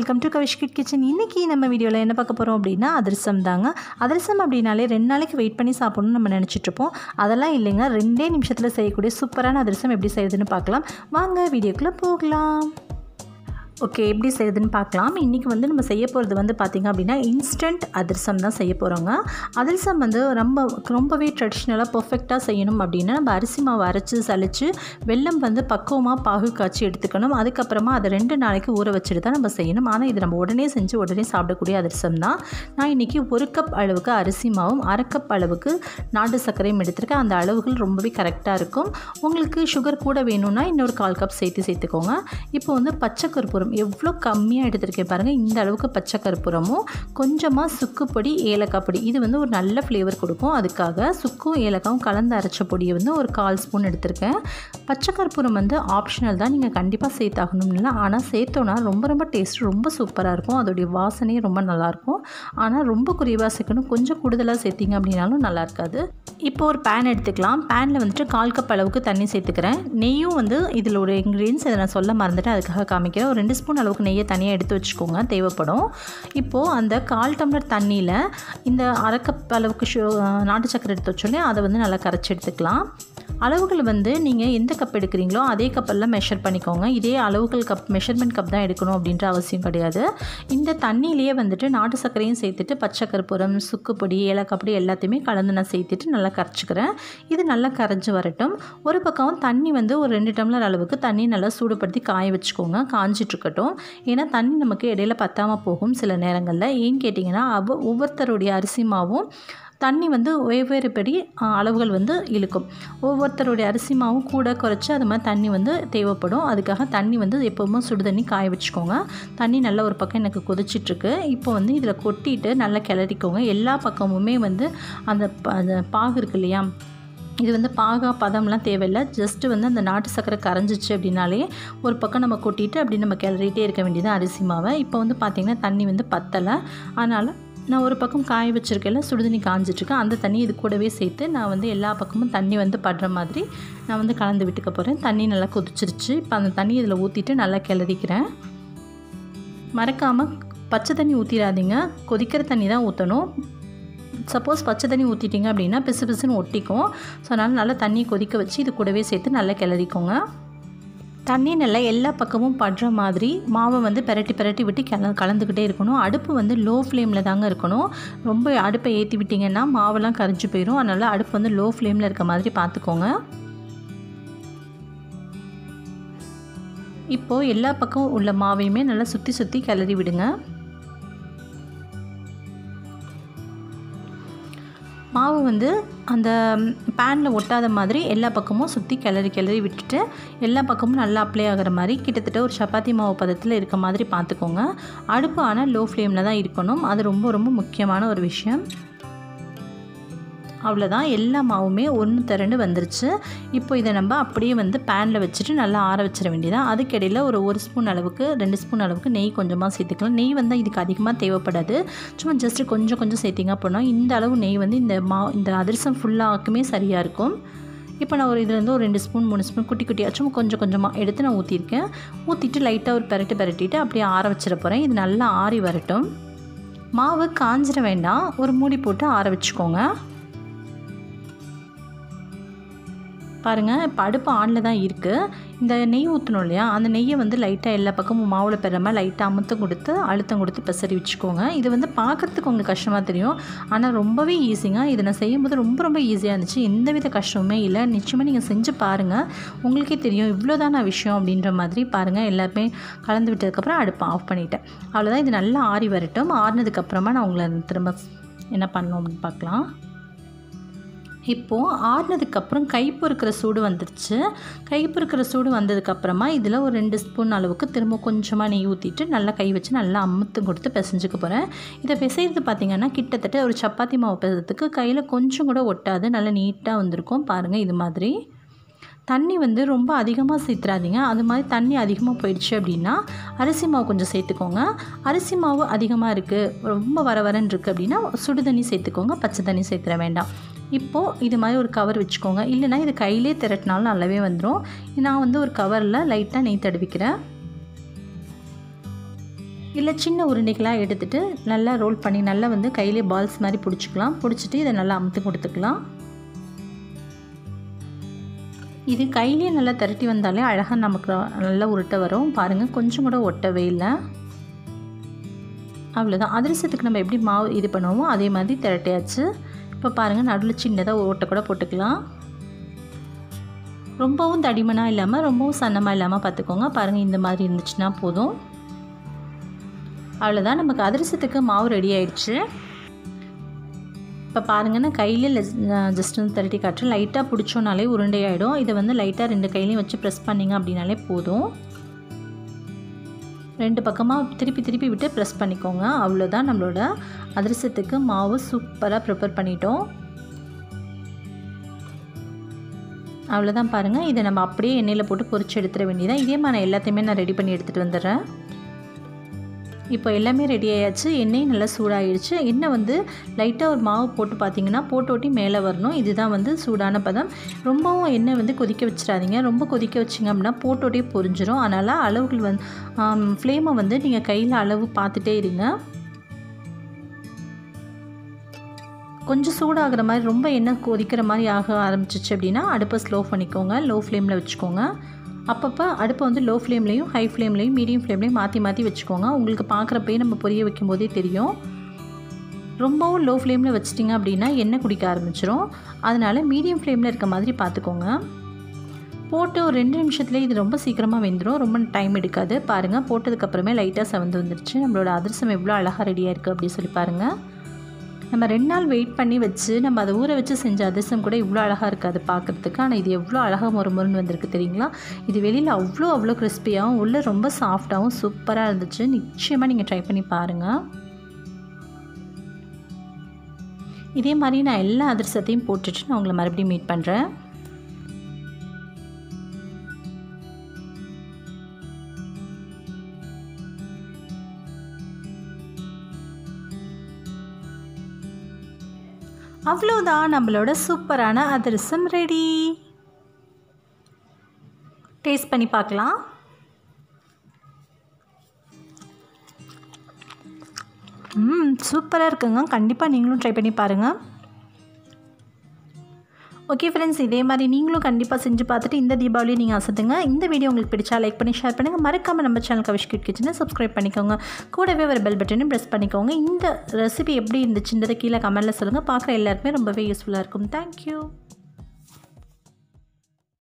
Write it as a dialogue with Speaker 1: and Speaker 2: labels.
Speaker 1: Welcome to Kavish kitchen. இன்றைக்கி நம்ம வீடியோவில் என்ன பார்க்க போகிறோம் அப்படின்னா அதிரசம் தாங்க. அதிரசம் அப்படின்னாலே 2 நாளைக்கு வெயிட் பண்ணி சாப்பிடணும்னு நம்ம நினச்சிட்ருப்போம். அதெல்லாம் இல்லைங்க, 2 நிமிஷத்தில் செய்யக்கூடிய சூப்பரான அதிரசம் எப்படி செய்யுதுன்னு பார்க்கலாம். வாங்க வீடியோக்குள்ளே போகலாம். ஓகே, எப்படி செய்யுதுன்னு பார்க்கலாம். இன்றைக்கி நம்ம செய்ய போகிறது பார்த்திங்க அப்படின்னா இன்ஸ்டன்ட் அதிரசம் தான் செய்ய போகிறோங்க. அதிரசம் ரொம்பவே ட்ரெடிஷ்னலாக பர்ஃபெக்டாக செய்யணும் அப்படின்னா நம்ம அரிசி மாவு அரைச்சி சலித்து வெல்லம் பக்குவமாக பாகு காய்ச்சி எடுத்துக்கணும். அதுக்கப்புறமா அதை 2 நாளைக்கு ஊற வச்சுட்டு தான் நம்ம செய்யணும். ஆனால் இது நம்ம உடனே செஞ்சு உடனே சாப்பிடக்கூடிய அதிரசம் தான். நான் இன்றைக்கி 1 கப் அளவுக்கு அரிசி மாவும் 1/2 கப் அளவுக்கு நாட்டு சர்க்கரையும் எடுத்துருக்கேன். அந்த அளவுகள் ரொம்பவே கரெக்டாக இருக்கும். உங்களுக்கு சுகர் கூட வேணும்னா இன்னொரு 1/4 கப் சேர்த்துக்கோங்க. இப்போ பச்சை கற்பூரம் எவ்வளோ கம்மியாக எடுத்துருக்கேன் பாருங்கள். இந்த அளவுக்கு பச்சை கற்பூரமும் கொஞ்சமாக சுக்குப்பொடி ஏலக்காய் பொடி, இது ஒரு நல்ல ஃப்ளேவர் கொடுக்கும். அதுக்காக சுக்கும் ஏலக்காவும் கலந்து அரைச்ச பொடியை ஒரு 1/4 ஸ்பூன் எடுத்திருக்கேன். பச்சை கற்பூரம் ஆப்ஷனல் தான், நீங்கள் கண்டிப்பாக சேர்த்தாகணும் இல்லை. ஆனால் சேர்த்தோன்னா ரொம்ப டேஸ்ட் ரொம்ப சூப்பராக இருக்கும். அதோடைய வாசனையும் ரொம்ப நல்லாயிருக்கும். ஆனால் ரொம்ப குறைவாக சேர்க்கணும், கொஞ்சம் கூடுதலாக சேர்த்திங்க அப்படின்னாலும் நல்லா இருக்காது. இப்போ ஒரு பேன் எடுத்துக்கலாம். பேனில் 1/4 கப் அளவுக்கு தண்ணி சேர்த்துக்கிறேன். நெய்யும் இதில் ஒரு இன்க்ரீடியன்ஸ் இதை நான் சொல்ல மறந்துட்டு அதுக்காக காமிக்கிறேன். ஒரு 2 ஸ்பூன் அளவுக்கு நெய்யை தனியாக எடுத்து வச்சுக்கோங்க, தேவைப்படும். இப்போது அந்த 1/4 டம்ளர் தண்ணியில் இந்த 1/2 கப் அளவுக்கு நாட்டு சக்கரை எடுத்து வச்சோன்னே அதை நல்லா கரைச்சி எடுத்துக்கலாம். அளவுகள் நீங்கள் எந்த கப் எடுக்கிறீங்களோ அதே கப்பெல்லாம் மெஷர் பண்ணிக்கோங்க. இதே அளவுகள் மெஷர்மெண்ட் கப் தான் எடுக்கணும் அப்படின்ற அவசியம் கிடையாது. இந்த தண்ணியிலேயே நாட்டு சர்க்கரையும் சேர்த்துட்டு பச்சை கற்பூரம் சுக்குப்பொடி ஏலக்காய் பொடி எல்லாத்தையுமே கலந்து நான் சேர்த்துட்டு நல்லா கரைச்சிக்கிறேன். இது நல்லா கரைஞ்சி வரட்டும். ஒரு பக்கம் தண்ணி ஒரு 2 டம்ளர் அளவுக்கு தண்ணி நல்லா சூடுபடுத்தி காய வச்சுக்கோங்க. காஞ்சிட்ருக்கட்டும். ஏன்னா தண்ணி நமக்கு இடையில பத்தாமல் போகும் சில நேரங்களில். ஏன்னு கேட்டிங்கன்னா ஒவ்வொருத்தருடைய அரிசி மாவும் தண்ணி வெவ்வேறுபடி அளவுகள் இழுக்கும். ஒவ்வொருத்தருடைய அரிசி மாவும் கூட குறைச்சி அது மாதிரி தண்ணி தேவைப்படும். அதுக்காக தண்ணி எப்போவுமே சுடு தண்ணி காய வச்சுக்கோங்க. தண்ணி நல்லா ஒரு பக்கம் எனக்கு கொதிச்சிட்ருக்கு. இப்போ இதில் கொட்டிட்டு நல்லா கிளறிக்கோங்க. எல்லா பக்கமுமே அந்த பாகு இருக்கு இல்லையா, இது பதம்லாம் தேவையில்லை. ஜஸ்ட்டு அந்த நாட்டு சக்கரை கரைஞ்சிச்சு அப்படின்னாலே ஒரு பக்கம் நம்ம கொட்டிட்டு அப்படி நம்ம கிளறிட்டே இருக்க வேண்டியது அரிசி மாவை. இப்போ பார்த்திங்கன்னா தண்ணி பத்தலை. அதனால் நான் ஒரு பக்கம் காய வச்சுருக்கேன்ல, சுடுதண்ணி காஞ்சிட்ருக்கேன். அந்த தண்ணி இது கூடவே சேர்த்து நான் எல்லா பக்கமும் தண்ணி படுற மாதிரி நான் கலந்து விட்டுக்க போகிறேன். தண்ணி நல்லா கொதிச்சிருச்சு. இப்போ அந்த தண்ணி இதில் ஊற்றிட்டு நல்லா கிளறிக்கிறேன். மறக்காமல் பச்சை தண்ணி ஊற்றிடாதீங்க, கொதிக்கிற தண்ணி தான் ஊற்றணும். சப்போஸ் பச்சை தண்ணி ஊற்றிட்டிங்க அப்படின்னா பிசு பிசுன்னு ஒட்டிக்கும். ஸோ அதனால் நல்லா தண்ணி கொதிக்க வச்சு இது கூடவே சேர்த்து நல்லா கிளறிக்கோங்க. தண்ணி நல்லா எல்லா பக்கமும் படுற மாதிரி மாவை பெரட்டி விட்டு கலந்துக்கிட்டே இருக்கணும். அடுப்பு லோ ஃப்ளேமில் தாங்க இருக்கணும். ரொம்ப அடுப்பை ஏற்றி விட்டிங்கன்னா மாவெல்லாம் கரைஞ்சி போயிடும். அதனால் அடுப்பு லோ ஃப்ளேமில் இருக்க மாதிரி பார்த்துக்கோங்க. இப்போது எல்லா பக்கம் உள்ள மாவையுமே நல்லா சுற்றி கிளறி விடுங்க. மாவு அந்த பேனில் ஒட்டாத மாதிரி எல்லா பக்கமும் சுற்றி கிளறி விட்டுட்டு எல்லா பக்கமும் நல்லா அப்ளை ஆகிற மாதிரி கிட்டத்தட்ட ஒரு சப்பாத்தி மாவு பதத்தில் இருக்க மாதிரி பார்த்துக்கோங்க. அடுப்பு ஆனால் லோ ஃப்ளேமில் தான் இருக்கணும். அது ரொம்ப முக்கியமான ஒரு விஷயம். அவ்வளோதான், எல்லா மாவுமே 1:2 வந்துருச்சு. இப்போ இதை நம்ம அப்படியே பேனில் வச்சுட்டு நல்லா ஆற வச்சிட வேண்டியதான். அதுக்கிடையில் ஒரு 1 ஸ்பூன் அளவுக்கு 2 ஸ்பூன் அளவுக்கு நெய் கொஞ்சமாக சேர்த்துக்கலாம். நெய் இதுக்கு அதிகமாக தேவைப்படாது. சும்மா ஜஸ்ட்டு கொஞ்சம் சேர்த்திங்க அப்படின்னா இந்த அளவு நெய் இந்த அதிரசம் ஃபுல்லாக்குமே சரியாக இருக்கும். இப்போ நான் இதுலேருந்து ஒரு 2 ஸ்பூன் 3 ஸ்பூன் குட்டியாக சும்மா கொஞ்சமாக எடுத்து நான் ஊற்றிருக்கேன். ஊற்றிட்டு லைட்டாக ஒரு பெரட்டிட்டு அப்படியே ஆற வச்சிட போகிறேன். இது நல்லா ஆறி வரட்டும். மாவு காஞ்சிட வேண்டாம், ஒரு மூடி போட்டு ஆற வச்சுக்கோங்க. பாருங்கள், இப்போ அடுப்பு ஆனில் தான் இருக்குது. இந்த நெய் ஊற்றணும் இல்லையா, அந்த நெய்யை லைட்டாக எல்லா பக்கமும் மாவில் பெறாமல் லைட்டாக அழுத்தம் கொடுத்து பெசரி வச்சுக்கோங்க. இது பார்க்குறதுக்கு உங்களுக்கு கஷ்டமாக தெரியும், ஆனால் ரொம்பவே ஈஸிங்க. இதை நான் செய்யும்போது ரொம்ப ஈஸியாக இருந்துச்சு. எந்தவித கஷ்டமுமே இல்லை. நிச்சயமாக நீங்கள் செஞ்சு பாருங்கள், உங்களுக்கே தெரியும் இவ்வளோதான விஷயம் அப்படின்ற மாதிரி. பாருங்கள், எல்லாருமே கலந்து விட்டதுக்கப்புறம் அடுப்பை ஆஃப் பண்ணிவிட்டேன். அவ்வளோதான். இது நல்லா ஆறி வரட்டும். ஆறினதுக்கப்புறமா நான் உங்களை திரும்ப என்ன பண்ணணும் அப்படின்னு பார்க்கலாம். இப்போது ஆறினதுக்கப்புறம் கை பொறுக்கிற சூடு வந்துடுச்சு. கை பொறுக்கிற சூடு வந்ததுக்கப்புறமா இதில் ஒரு 2 ஸ்பூன் அளவுக்கு திரும்ப கொஞ்சமாக நெய் ஊற்றிட்டு நல்லா கை வச்சு நல்லா அமுத்து கொடுத்து பிசைஞ்சுக்க போகிறேன். இதை பிசைறது பார்த்திங்கன்னா கிட்டத்தட்ட ஒரு சப்பாத்தி மாவு பிசைறதுக்கு கையில் கொஞ்சம் கூட ஒட்டாது, நல்லா நீட்டாக வந்திருக்கும். பாருங்கள், இது மாதிரி தண்ணி ரொம்ப அதிகமாக சேர்த்துறாதீங்க. அது மாதிரி தண்ணி அதிகமாக போயிடுச்சு அப்படின்னா அரிசி மாவு கொஞ்சம் சேர்த்துக்கோங்க. அரிசி மாவு அதிகமாக இருக்குது, ரொம்ப வரன்னு இருக்குது அப்படின்னா சுடு தண்ணி சேர்த்துக்கோங்க, பச்சை தண்ணி சேர்த்துற வேண்டாம். இப்போது இது மாதிரி ஒரு கவர் வச்சுக்கோங்க. இல்லைனா இது கையிலே திரட்டினாலும் நல்லாவே வந்துடும். நான் ஒரு கவரில் லைட்டாக நெய் தடவிக்கிறேன். இல்லை சின்ன உருண்டைகளாக எடுத்துகிட்டு நல்லா ரோல் பண்ணி நல்லா வந்து கையிலே பால்ஸ் மாதிரி பிடிச்சிக்கலாம். பிடிச்சிட்டு இதை நல்லா அமுத்து கொடுத்துக்கலாம். இது கையிலே நல்லா திரட்டி வந்தாலே அழகாக நமக்கு நல்லா உருட்ட வரும். பாருங்கள், கொஞ்சம் கூட ஒட்டவே இல்லை. அவ்வளோதான். அதிரசத்துக்கு நம்ம எப்படி மாவு இது பண்ணுவோமோ அதே மாதிரி திரட்டியாச்சு. இப்போ பாருங்கள், நடுவில் சின்னதாக ஓட்டை கூட போட்டுக்கலாம். ரொம்பவும் தடிமனாக இல்லாமல் ரொம்பவும் சன்னமாக இல்லாமல் பார்த்துக்கோங்க. பாருங்கள், இந்த மாதிரி இருந்துச்சுன்னா போதும். அவ்வளோதான், நமக்கு அதிரசத்துக்கு மாவு ரெடி ஆயிடுச்சு. இப்போ பாருங்கள், நான் கையில் ஜஸ்ட் வந்து திரட்டி காட்டுறேன். லைட்டாக பிடிச்சோனாலே உருண்டையாயிடும். இதை வந்து லைட்டாக 2 கையிலையும் வச்சு ப்ரெஸ் பண்ணிங்க அப்படின்னாலே போதும். 2 பக்கமாக திருப்பி விட்டு ப்ரெஸ் பண்ணிக்கோங்க. அவ்வளோதான், நம்மளோட அதிரசத்துக்கு மாவு சூப்பராக ப்ரிப்பேர் பண்ணிட்டோம். அவ்வளோதான் பாருங்கள், இதை நம்ம அப்படியே எண்ணெயில் போட்டு பொரிச்சு எடுத்துட வேண்டியதான். இதே மாதிரி நான் எல்லாத்தையுமே நான் ரெடி பண்ணி எடுத்துகிட்டு வந்துடுறேன். இப்போ எல்லாமே ரெடி ஆயாச்சு. எண்ணெய் நல்லா சூடாகிடுச்சு. எண்ணெய் வந்து லைட்டாக ஒரு மாவு போட்டு பார்த்தீங்கன்னா போட்டோட்டி மேலே வரணும். இதுதான் வந்து சூடான பதம். ரொம்பவும் எண்ணெய் வந்து கொதிக்க வச்சிடாதீங்க. ரொம்ப கொதிக்க வச்சிங்க அப்படின்னா போட்டோட்டே பொரிஞ்சிடும். அதனால் அளவுகள் வந்து ஃப்ளேமை வந்து நீங்கள் கையில் அளவு பார்த்துட்டே இருங்க. கொஞ்சம் சூடாகிற மாதிரி ரொம்ப எண்ணெய் கொதிக்கிற மாதிரி ஆக ஆரம்பிச்சிச்சு அப்படின்னா அடுப்பை ஸ்லோ பண்ணிக்கோங்க. லோ ஃப்ளேமில் வச்சுக்கோங்க. அப்பப்போ அடுப்பை வந்து லோ ஃப்ளேம்லேயும் ஹை ஃப்ளேம்லேயும் மீடியம் ஃப்ளேம்லேயும் மாற்றி வச்சுக்கோங்க. உங்களுக்கு பார்க்குறப்பே நம்ம பொரிய வைக்கும் போதே தெரியும். ரொம்பவும் லோ ஃப்ளேமில் வச்சிட்டிங்க அப்படின்னா எண்ணெய் குடிக்க ஆரம்பிச்சிடும். அதனால் மீடியம் ஃப்ளேமில் இருக்க மாதிரி பார்த்துக்கோங்க. போட்டு ஒரு 2 நிமிஷத்துலேயே இது ரொம்ப சீக்கிரமாக வெந்துடும். ரொம்ப டைம் எடுக்காது. பாருங்கள், போட்டதுக்கப்புறமே லைட்டாக செவந்து வந்துருச்சு. நம்மளோட அதிரசம் எவ்வளோ அழகாக ரெடியாக இருக்குது அப்படின்னு சொல்லி பாருங்கள். நம்ம 2 நாள் வெயிட் பண்ணி வச்சு நம்ம அதை ஊற வச்சு செஞ்ச அதிரசம் கூட இவ்வளோ அழகாக இருக்காது பார்க்குறதுக்கு. ஆனால் இது எவ்வளோ அழகாக மொறுமொறுன்னு வந்திருக்கு தெரியுங்களா? இது வெளியில் அவ்வளோ கிறிஸ்பியாகவும் உள்ளே ரொம்ப சாஃப்டாகவும் சூப்பராக இருந்துச்சு. நிச்சயமாக நீங்கள் ட்ரை பண்ணி பாருங்கள். இதே மாதிரி நான் எல்லா அதிரசத்தையும் போட்டுட்டு நான் உங்களை மறுபடியும் மீட் பண்ணுறேன். அவ்வளோதான், நம்மளோட சூப்பரான அதிரசம் ரெடி. டேஸ்ட் பண்ணி பார்க்கலாம். சூப்பராக இருக்குங்க. கண்டிப்பாக நீங்களும் ட்ரை பண்ணி பாருங்கள். ஓகே ஃப்ரெண்ட்ஸ், இதே மாதிரி நீங்களும் கண்டிப்பாக செஞ்சு பார்த்துட்டு இந்த தீபாவளி நீங்கள் அசத்துங்க. இந்த வீடியோ உங்களுக்கு பிடிச்சா லைக் பண்ணி ஷேர் பண்ணுங்கள். மறக்காமல் நம்ம சேனல் கவிஷ் கிச்சனை சப்ஸ்கிரைப் பண்ணிக்கோங்க. கூடவே ஒரு பெல் பட்டனையும் ப்ரெஸ் பண்ணிக்கோங்க. இந்த ரெசிபி எப்படி இருந்துச்சுன்றதை கீழே கமெண்ட்டில் சொல்லுங்கள். பார்க்குற எல்லாருக்குமே ரொம்பவே யூஸ்ஃபுல்லாக இருக்கும். தேங்க்யூ.